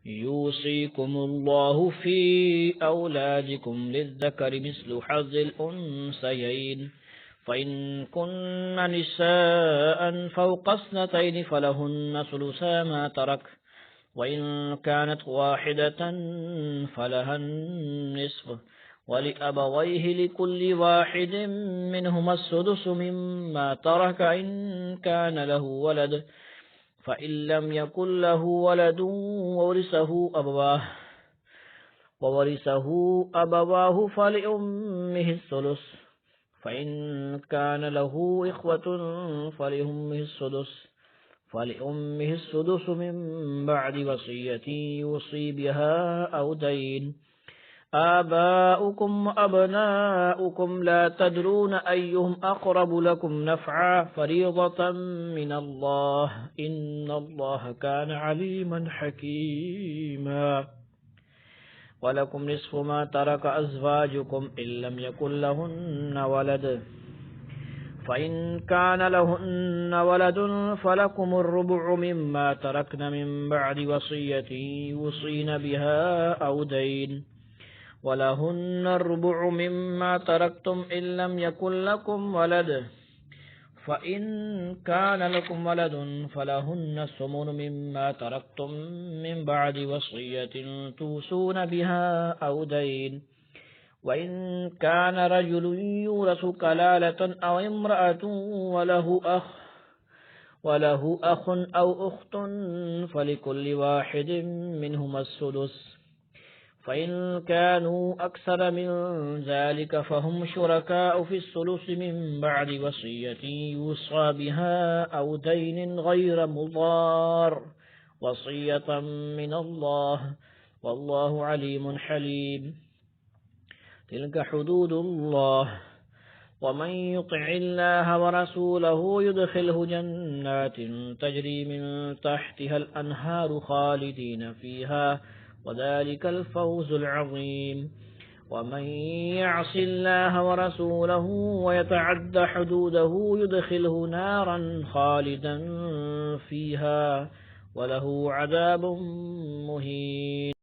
يوصيكم الله في أولادكم للذكر مثل حظ الأنثيين فإن كن نساء فوق اثنتين فلهن ثلثا ما ترك وإن كانت واحدة فلها النصف ولأبويه لكل واحد منهما السدس مما ترك إن كان له ولد فإن لم يكن له ولد وورثه أبواه فلأمه الثلث فإن كان له إخوة فلأمه السدس من بعد وصية يوصي بها أو دين آباؤكم وأبناؤكم لا تدرون أيهم أقرب لكم نفعا فريضة من الله إن الله كان عليما حكيما ولكم نصف ما ترك أزواجكم إن لم يكن لهن ولد فإن كان لهن ولد فلكم الربع مما تركن من بعد وصية يوصين بها أو دين ولهن الربع مما تركتم إن لم يكن لكم ولد فإن كان لكم ولد فلهن الثمن مما تركتم من بعد وصية توصون بها أو دين وإن كان رجل يورث كلالة أو امرأة وله أخ أو أخت فلكل واحد منهما السدس فإن كانوا أكثر من ذلك فهم شركاء في الثلث من بعد وصية يوصى بها أو دين غير مضار وصية من الله والله عليم حليم تلك حدود الله ومن يطع الله ورسوله يدخله جنات تجري من تحتها الأنهار خالدين فيها وذلك الفوز العظيم ومن يعص الله ورسوله ويتعد حدوده يدخله نارا خالدا فيها وله عذاب مهين.